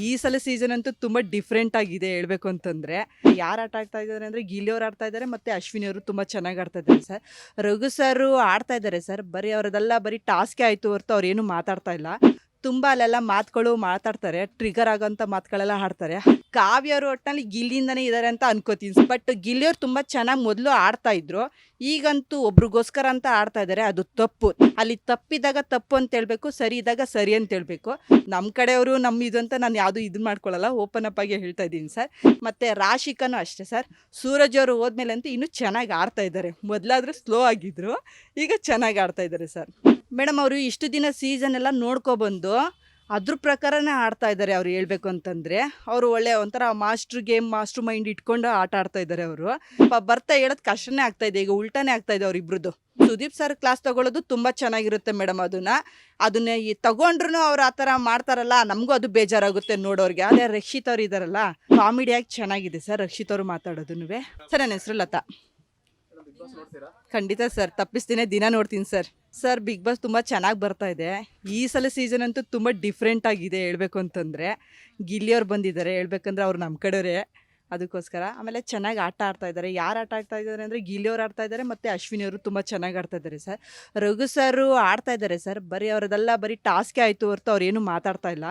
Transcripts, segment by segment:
ಈ ಸಲ ಸೀಸನ್ ಅಂತೂ ತುಂಬ ಡಿಫ್ರೆಂಟ್ ಆಗಿದೆ ಹೇಳ್ಬೇಕು ಅಂತಂದರೆ. ಯಾರು ಆಟ ಆಡ್ತಾ ಇದ್ದಾರೆ ಅಂದರೆ ಗಿಲ್ಲಿ ಅವ್ರು ಆಡ್ತಾ ಇದ್ದಾರೆ ಮತ್ತು ಅಶ್ವಿನಿ ಅವರು ತುಂಬ ಚೆನ್ನಾಗಿ ಆಡ್ತಾ ಇದ್ದಾರೆ ಸರ್. ರಘು ಸರ್ ಆಡ್ತಾ ಇದ್ದಾರೆ ಸರ್. ಬರೀ ಟಾಸ್ಕೇ ಆಯಿತು ಹೊರತು ಅವ್ರೇನು ಮಾತಾಡ್ತಾ ಇಲ್ಲ. ತುಂಬ ಅಲ್ಲೆಲ್ಲ ಮಾತುಗಳು ಮಾತಾಡ್ತಾರೆ, ಟ್ರಿಗರ್ ಆಗೋಂಥ ಮಾತುಗಳೆಲ್ಲ ಆಡ್ತಾರೆ. ಕಾವ್ಯ ಅವರು ಒಟ್ಟಿನಲ್ಲಿ ಗಿಲ್ಲಿಯಿಂದನೇ ಇದ್ದಾರೆ ಅಂತ ಅನ್ಕೋತೀನಿ. ಬಟ್ ಗಿಲ್ಲಿಯವ್ರು ತುಂಬ ಚೆನ್ನಾಗಿ ಮೊದಲು ಆಡ್ತಾ ಇದ್ರು. ಈಗಂತೂ ಒಬ್ರಿಗೋಸ್ಕರ ಅಂತ ಆಡ್ತಾ ಇದ್ದಾರೆ, ಅದು ತಪ್ಪು. ಅಲ್ಲಿ ತಪ್ಪಿದಾಗ ತಪ್ಪು ಅಂತ ಹೇಳ್ಬೇಕು, ಸರಿ ಇದ್ದಾಗ ಸರಿ ಅಂತ ಹೇಳ್ಬೇಕು. ನಮ್ಮ ಕಡೆಯವರು ನಮ್ಮ ಇದು ಅಂತ ನಾನು ಯಾವುದು ಇದು ಮಾಡ್ಕೊಳ್ಳಲ್ಲ, ಓಪನ್ ಅಪ್ ಆಗಿ ಹೇಳ್ತಾ ಇದ್ದೀನಿ ಸರ್. ಮತ್ತು ರಾಶಿಕನೂ ಅಷ್ಟೇ ಸರ್. ಸೂರಜ್ ಅವರು ಹೋದ್ಮೇಲೆ ಅಂತೂ ಇನ್ನೂ ಚೆನ್ನಾಗಿ ಆಡ್ತಾ ಇದ್ದಾರೆ. ಮೊದಲಾದರೂ ಸ್ಲೋ ಆಗಿದ್ರು, ಈಗ ಚೆನ್ನಾಗಿ ಆಡ್ತಾ ಇದ್ದಾರೆ ಸರ್. ಮೇಡಮ್ ಅವರು ಇಷ್ಟು ದಿನ ಸೀಸನ್ ಎಲ್ಲ ನೋಡ್ಕೊಬಂದು ಅದ್ರ ಪ್ರಕಾರನೇ ಆಡ್ತಾ ಇದ್ದಾರೆ. ಅವ್ರು ಹೇಳ್ಬೇಕು ಅಂತಂದರೆ ಅವರು ಒಳ್ಳೆ ಒಂಥರ ಮಾಸ್ಟ್ರ್ ಮೈಂಡ್ ಇಟ್ಕೊಂಡು ಆಟ ಆಡ್ತಾ ಇದ್ದಾರೆ. ಅವರು ಬರ್ತಾ ಹೇಳೋದು ಕಷ್ಟನೇ ಆಗ್ತಾ ಇದೆ, ಈಗ ಉಲ್ಟಾನೇ ಆಗ್ತಾ ಇದೆ ಅವ್ರಿಬ್ರದ್ದು. ಸುದೀಪ್ ಸರ್ ಕ್ಲಾಸ್ ತಗೊಳ್ಳೋದು ತುಂಬ ಚೆನ್ನಾಗಿರುತ್ತೆ ಮೇಡಮ್. ಅದನ್ನೇ ತಗೊಂಡ್ರು ಅವ್ರು ಆ ಥರ ಮಾಡ್ತಾರಲ್ಲ, ನಮಗೂ ಅದು ಬೇಜಾರಾಗುತ್ತೆ ನೋಡೋರಿಗೆ. ಅದೇ ರಕ್ಷಿತ್ ಅವ್ರು ಇದ್ದಾರಲ್ಲ, ಕಾಮಿಡಿಯಾಗಿ ಚೆನ್ನಾಗಿದೆ ಸರ್ ರಕ್ಷಿತ್ ಅವರು ಮಾತಾಡೋದು. ಸರ್ ನನ್ನ ಹೆಸರು ಲತಾ. ಖಂಡಿತ ಸರ್, ತಪ್ಪಿಸ್ತೀನಿ, ದಿನ ನೋಡ್ತೀನಿ ಸರ್. ಸರ್ ಬಿಗ್ ಬಾಸ್ ತುಂಬ ಚೆನ್ನಾಗಿ ಬರ್ತಾ ಇದೆ. ಈ ಸಲ ಸೀಸನ್ ಅಂತೂ ತುಂಬ ಡಿಫ್ರೆಂಟ್ ಆಗಿದೆ ಹೇಳ್ಬೇಕು ಅಂತಂದರೆ. ಗಿಲ್ಲಿಯವ್ರು ಬಂದಿದ್ದಾರೆ, ಹೇಳ್ಬೇಕಂದ್ರೆ ಅವ್ರು ನಮ್ಮ ಕಡೆಯವರೇ, ಅದಕ್ಕೋಸ್ಕರ. ಆಮೇಲೆ ಚೆನ್ನಾಗಿ ಆಟ ಆಡ್ತಾ ಇದ್ದಾರೆ. ಯಾರು ಆಟ ಆಡ್ತಾ ಇದ್ದಾರೆ ಅಂದರೆ ಗಿಲ್ಲಿಯವ್ರು ಆಡ್ತಾ ಇದ್ದಾರೆ ಮತ್ತು ಅಶ್ವಿನಿ ಅವರು ತುಂಬ ಚೆನ್ನಾಗಿ ಆಡ್ತಾ ಇದ್ದಾರೆ ಸರ್. ರಘು ಸರ್ ಆಡ್ತಾ ಇದ್ದಾರೆ ಸರ್. ಬರೀ ಟಾಸ್ಕೇ ಆಯಿತು ಹೊರತು ಅವ್ರೇನು ಮಾತಾಡ್ತಾ ಇಲ್ಲ.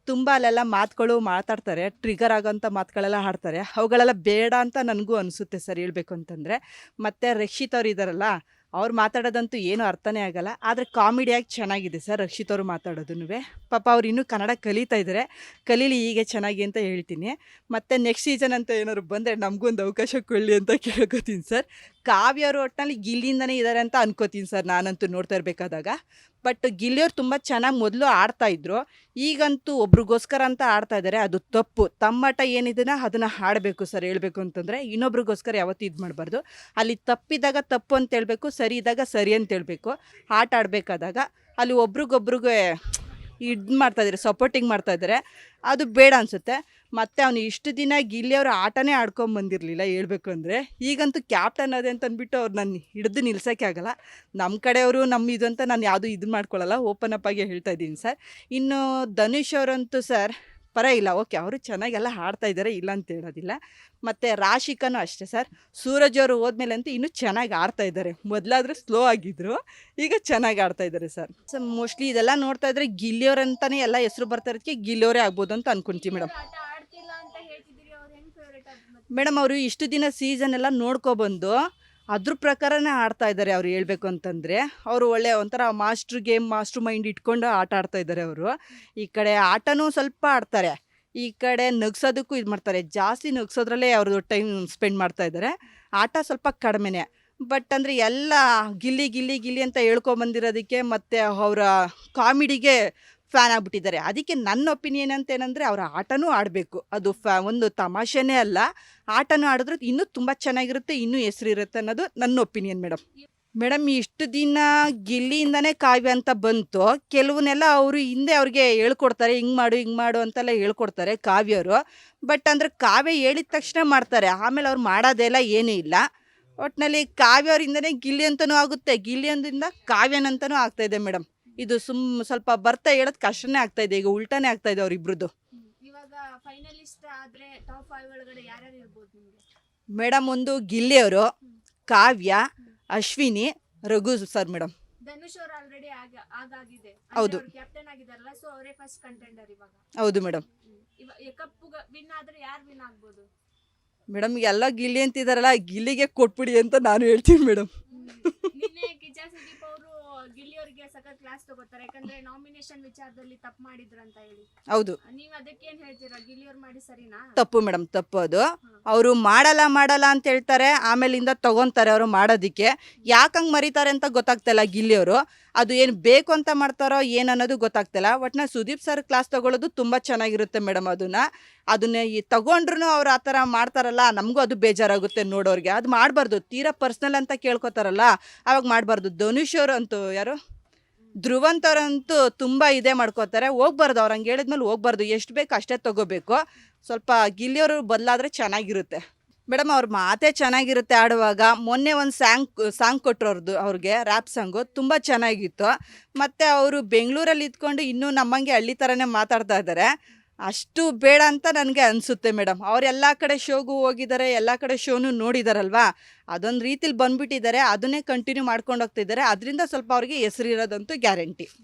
ತುಂಬ ಅಲ್ಲೆಲ್ಲ ಮಾತುಗಳು ಮಾತಾಡ್ತಾರೆ, ಟ್ರಿಗರ್ ಆಗೋಂಥ ಮಾತುಗಳೆಲ್ಲ ಆಡ್ತಾರೆ. ಅವುಗಳೆಲ್ಲ ಬೇಡ ಅಂತ ನನಗೂ ಅನಿಸುತ್ತೆ ಸರ್ ಹೇಳ್ಬೇಕು ಅಂತಂದರೆ. ಮತ್ತು ರಕ್ಷಿತ್ ಅವ್ರು ಇದ್ದಾರಲ್ಲ, ಅವ್ರು ಮಾತಾಡೋದಂತೂ ಏನೂ ಅರ್ಥನೇ ಆಗಲ್ಲ, ಆದರೆ ಕಾಮಿಡಿಯಾಗಿ ಚೆನ್ನಾಗಿದೆ ಸರ್ ರಕ್ಷಿತ್ ಅವರು ಮಾತಾಡೋದು. ಪಾಪ ಅವ್ರು ಇನ್ನೂ ಕನ್ನಡ ಕಲಿತಾ ಇದ್ದಾರೆ, ಕಲೀಲಿ ಹೀಗೆ ಚೆನ್ನಾಗಿ ಅಂತ ಹೇಳ್ತೀನಿ. ಮತ್ತು ನೆಕ್ಸ್ಟ್ ಸೀಸನ್ ಅಂತ ಏನಾದ್ರು ಬಂದರೆ ನಮಗೊಂದು ಅವಕಾಶ ಕೊಡಲಿ ಅಂತ ಕೇಳ್ಕೊತೀನಿ ಸರ್. ಕಾವ್ಯ ಅವರು ಒಟ್ಟಿನಲ್ಲಿ ಗಿಲ್ಲಿಯಿಂದನೇ ಇದ್ದಾರೆ ಅಂತ ಅನ್ಕೋತೀನಿ ಸರ್, ನಾನಂತೂ ನೋಡ್ತಾ ಇರಬೇಕಾದಾಗ. ಬಟ್ ಗಿಲ್ಲಿಯವ್ರು ತುಂಬ ಚೆನ್ನಾಗಿ ಮೊದಲು ಆಡ್ತಾಯಿದ್ರು. ಈಗಂತೂ ಒಬ್ರಿಗೋಸ್ಕರ ಅಂತ ಆಡ್ತಾ ಇದ್ದಾರೆ, ಅದು ತಪ್ಪು. ತಮ್ಮಟ ಏನಿದೆಯೋ ಅದನ್ನು ಆಡಬೇಕು ಸರ್ ಹೇಳ್ಬೇಕು ಅಂತಂದರೆ. ಇನ್ನೊಬ್ರಿಗೋಸ್ಕರ ಯಾವತ್ತೂ ಇದು ಮಾಡಬಾರ್ದು. ಅಲ್ಲಿ ತಪ್ಪಿದಾಗ ತಪ್ಪು ಅಂತ ಹೇಳ್ಬೇಕು, ಸರಿ ಇದ್ದಾಗ ಸರಿ ಅಂತ ಹೇಳ್ಬೇಕು. ಆಟ ಆಡಬೇಕಾದಾಗ ಅಲ್ಲಿ ಒಬ್ರಿಗೊಬ್ರಿಗೆ ಇದು ಮಾಡ್ತಾಯಿದ್ದಾರೆ, ಸಪೋರ್ಟಿಂಗ್ ಮಾಡ್ತಾಯಿದ್ದಾರೆ, ಅದು ಬೇಡ ಅನಿಸುತ್ತೆ. ಮತ್ತು ಅವನು ಇಷ್ಟು ದಿನ ಗಿಲ್ಲಿಯವರು ಆಟನೇ ಆಡ್ಕೊಂಬಂದಿರಲಿಲ್ಲ ಹೇಳ್ಬೇಕು ಅಂದರೆ. ಈಗಂತೂ ಕ್ಯಾಪ್ಟನ್ ಅದೇ ಅಂತ ಅಂದ್ಬಿಟ್ಟು ಅವ್ರು ನಾನು ಹಿಡಿದು ನಿಲ್ಸೋಕ್ಕೆ ಆಗಲ್ಲ. ನಮ್ಮ ಕಡೆಯವರು ನಮ್ಮ ಇದು ಅಂತ ನಾನು ಯಾವುದು ಇದು ಮಾಡ್ಕೊಳ್ಳಲ್ಲ, ಓಪನ್ ಅಪ್ ಆಗಿ ಹೇಳ್ತಾ ಇದ್ದೀನಿ ಸರ್. ಇನ್ನು ಧನುಷ್ ಅವರಂತೂ ಸರ್ ಪರವಾಗಿಲ್ಲ, ಓಕೆ, ಅವರು ಚೆನ್ನಾಗೆಲ್ಲ ಆಡ್ತಾ ಇದ್ದಾರೆ, ಇಲ್ಲ ಅಂತ ಹೇಳೋದಿಲ್ಲ. ಮತ್ತು ರಾಶಿಕನೂ ಅಷ್ಟೇ ಸರ್. ಸೂರಜ್ ಅವರು ಹೋದ್ಮೇಲೆ ಅಂತೂ ಇನ್ನೂ ಚೆನ್ನಾಗಿ ಆಡ್ತಾ ಇದ್ದಾರೆ. ಮೊದಲಾದರೂ ಸ್ಲೋ ಆಗಿದ್ರು, ಈಗ ಚೆನ್ನಾಗಿ ಆಡ್ತಾ ಇದ್ದಾರೆ ಸರ್. ಮೋಸ್ಟ್ಲಿ ಇದೆಲ್ಲ ನೋಡ್ತಾ ಇದ್ರೆ ಗಿಲ್ಲಿಯವ್ರಂತಲೇ ಎಲ್ಲ ಹೆಸರು ಬರ್ತಾ ಇರೋದಕ್ಕೆ ಗಿಲ್ಲಿಯವರೇ ಆಗ್ಬೋದು ಅಂತ ಅಂದ್ಕೊಳ್ತೀವಿ ಮೇಡಮ್. ಮೇಡಮ್ ಅವರು ಇಷ್ಟು ದಿನ ಸೀಸನ್ ಎಲ್ಲ ನೋಡ್ಕೊಬಂದು ಅದ್ರ ಪ್ರಕಾರನೇ ಆಡ್ತಾ ಇದ್ದಾರೆ. ಅವ್ರು ಹೇಳ್ಬೇಕು ಅಂತಂದರೆ ಅವರು ಒಳ್ಳೆ ಒಂಥರ ಮಾಸ್ಟ್ರ್ ಮೈಂಡ್ ಇಟ್ಕೊಂಡು ಆಟ ಆಡ್ತಾ ಇದ್ದಾರೆ. ಅವರು ಈ ಕಡೆ ಆಟನೂ ಸ್ವಲ್ಪ ಆಡ್ತಾರೆ, ಈ ಕಡೆ ನಗ್ಸೋದಕ್ಕೂ ಇದು ಮಾಡ್ತಾರೆ. ಜಾಸ್ತಿ ನಗ್ಸೋದ್ರಲ್ಲೇ ಅವ್ರದ್ದು ಟೈಮ್ ಸ್ಪೆಂಡ್ ಮಾಡ್ತಾ ಇದ್ದಾರೆ. ಆಟ ಸ್ವಲ್ಪ ಕಡಿಮೆನೇ. ಬಟ್ ಅಂದರೆ ಎಲ್ಲ ಗಿಲ್ಲಿ ಗಿಲ್ಲಿ ಗಿಲ್ಲಿ ಅಂತ ಹೇಳ್ಕೊಂಬಂದಿರೋದಕ್ಕೆ ಮತ್ತು ಅವರ ಕಾಮಿಡಿಗೆ ಫ್ಯಾನ್ ಆಗಿಬಿಟ್ಟಿದ್ದಾರೆ. ಅದಕ್ಕೆ ನನ್ನ ಒಪಿನಿಯನ್ ಅಂತ ಏನಂದರೆ ಅವರ ಆಟನೂ ಆಡಬೇಕು. ಅದು ಒಂದು ತಮಾಷೆನೇ ಅಲ್ಲ, ಆಟನೂ ಆಡಿದ್ರೆ ಇನ್ನೂ ತುಂಬ ಚೆನ್ನಾಗಿರುತ್ತೆ, ಇನ್ನೂ ಹೆಸರಿರುತ್ತೆ ಅನ್ನೋದು ನನ್ನ ಒಪಿನಿಯನ್ ಮೇಡಮ್. ಇಷ್ಟು ದಿನ ಗಿಲ್ಲಿಯಿಂದನೇ ಕಾವ್ಯ ಅಂತ ಬಂತು. ಕೆಲವನ್ನೆಲ್ಲ ಅವರು ಹಿಂದೆ ಅವ್ರಿಗೆ ಹೇಳ್ಕೊಡ್ತಾರೆ, ಹಿಂಗೆ ಮಾಡು ಅಂತೆಲ್ಲ ಹೇಳ್ಕೊಡ್ತಾರೆ ಕಾವ್ಯವರು. ಬಟ್ ಅಂದರೆ ಕಾವ್ಯ ಹೇಳಿದ ತಕ್ಷಣ ಮಾಡ್ತಾರೆ, ಆಮೇಲೆ ಅವ್ರು ಮಾಡೋದೆಲ್ಲ ಏನೂ ಇಲ್ಲ. ಒಟ್ಟಿನಲ್ಲಿ ಕಾವ್ಯವರಿಂದನೇ ಗಿಲ್ಲಿ ಅಂತಲೂ ಆಗುತ್ತೆ, ಗಿಲ್ಲಿಯಿಂದ ಕಾವ್ಯನಂತನೂ ಆಗ್ತಾಯಿದೆ ಮೇಡಮ್. ಇದು ಸ್ವಲ್ಪ ಬರ್ತಾ ಹೇಳೋದು ಕಷ್ಟನೇ ಆಗ್ತಾ ಇದೆ, ಈಗ ಉಲ್ಟಾನೇ ಆಗ್ತಾ ಇದೆ ಅವ್ರಿಬ್ರದ್ದು. ಮೇಡಮ್ ಒಂದು ಗಿಲ್ಲಿಯವರು, ಕಾವ್ಯ, ಅಶ್ವಿನಿ, ರಘು ಸರ್ ಮೇಡಮ್. ಹೌದು ಹೌದು ಮೇಡಮ್. ಮೇಡಮ್ ಎಲ್ಲ ಗಿಲ್ಲಿ ಅಂತಿದಾರಲ್ಲ, ಗಿಲ್ಲಿಗೆ ಕೊಟ್ಬಿಡಿ ಅಂತ ನಾನು ಹೇಳ್ತೀನಿ ಮೇಡಮ್. ಗಿಲ್ಲಿಯವರಿಗೆ ಸಖತ್ ಕ್ಲಾಸ್ ತಗೋತಾರೆ, ಯಾಕಂದ್ರೆ ನಾಮಿನೇಷನ್ ವಿಚಾರದಲ್ಲಿ ತಪ್ಪು ಮಾಡಿದ್ರು ಅಂತ ಹೇಳಿ. ಹೌದು, ನೀವು ಅದಕ್ಕೆ ಏನ್ ಹೇಳ್ತೀರಾ? ಗಿಲ್ಲಿಯವ್ರು ಮಾಡಿ ಸರಿನಾ? ತಪ್ಪು ಮೇಡಮ್, ತಪ್ಪು. ಅದು ಅವರು ಮಾಡಲ್ಲ ಅಂತ ಹೇಳ್ತಾರೆ, ಆಮೇಲಿಂದ ತಗೊಂತಾರೆ ಅವರು ಮಾಡೋದಕ್ಕೆ. ಯಾಕಂಗೆ ಮರಿತಾರೆ ಅಂತ ಗೊತ್ತಾಗ್ತಿಲ್ಲ ಗಿಲ್ಲಿಯವರು. ಅದು ಏನು ಬೇಕು ಅಂತ ಮಾಡ್ತಾರೋ ಏನು ಅನ್ನೋದು ಗೊತ್ತಾಗ್ತಿಲ್ಲ. ಒಟ್ಟಿನಲ್ಲಿ ಸುದೀಪ್ ಸರ್ ಕ್ಲಾಸ್ ತಗೊಳ್ಳೋದು ತುಂಬ ಚೆನ್ನಾಗಿರುತ್ತೆ ಮೇಡಮ್. ಅದನ್ನೇ ತಗೊಂಡ್ರು ಅವ್ರು ಆ ಥರ ಮಾಡ್ತಾರಲ್ಲ, ನಮಗೂ ಅದು ಬೇಜಾರಾಗುತ್ತೆ ನೋಡೋರಿಗೆ. ಅದು ಮಾಡಬಾರ್ದು, ತೀರಾ ಪರ್ಸ್ನಲ್ ಅಂತ ಕೇಳ್ಕೊತಾರಲ್ಲ, ಅವಾಗ ಮಾಡಬಾರ್ದು. ಧನುಷ್ ಅವರು ಅಂತೂ ಯಾರು ಧ್ರುವಂತವ್ರಂತೂ ತುಂಬ ಇದೇ ಮಾಡ್ಕೋತಾರೆ, ಹೋಗ್ಬಾರ್ದು. ಅವ್ರು ಹಂಗೆ ಹೇಳಿದ್ಮೇಲೆ ಹೋಗ್ಬಾರ್ದು, ಎಷ್ಟು ಬೇಕು ಅಷ್ಟೇ ತೊಗೋಬೇಕು. ಸ್ವಲ್ಪ ಗಿಲ್ಲಿಯವರು ಬದಲಾದರೆ ಚೆನ್ನಾಗಿರುತ್ತೆ ಮೇಡಮ್. ಅವ್ರ ಮಾತೇ ಚೆನ್ನಾಗಿರುತ್ತೆ ಆಡುವಾಗ. ಮೊನ್ನೆ ಒಂದು ಸಾಂಗ್ ಕೊಟ್ಟರು ಅವ್ರಿಗೆ, ರ್ಯಾಪ್ ಸಾಂಗು ತುಂಬ ಚೆನ್ನಾಗಿತ್ತು. ಮತ್ತು ಅವರು ಬೆಂಗಳೂರಲ್ಲಿ ಇದ್ಕೊಂಡು ಇನ್ನೂ ನಮ್ಮಂಗೆ ಹಳ್ಳಿ ಥರನೇ ಮಾತಾಡ್ತಾ ಇದ್ದಾರೆ. ಅಷ್ಟು ಬೇಡ ಅಂತ ನನಗೆ ಅನಿಸುತ್ತೆ ಮೇಡಮ್. ಅವ್ರು ಎಲ್ಲ ಕಡೆ ಶೋಗೂ ಹೋಗಿದ್ದಾರೆ, ಎಲ್ಲ ಕಡೆ ಶೋನು ನೋಡಿದಾರಲ್ವಾ, ಅದೊಂದು ರೀತಿಲಿ ಬಂದ್ಬಿಟ್ಟಿದ್ದಾರೆ, ಅದನ್ನೇ ಕಂಟಿನ್ಯೂ ಮಾಡ್ಕೊಂಡು ಹೋಗ್ತಿದ್ದಾರೆ. ಅದರಿಂದ ಸ್ವಲ್ಪ ಅವ್ರಿಗೆ ಹೆಸರಿರೋದಂತೂ ಗ್ಯಾರಂಟಿ.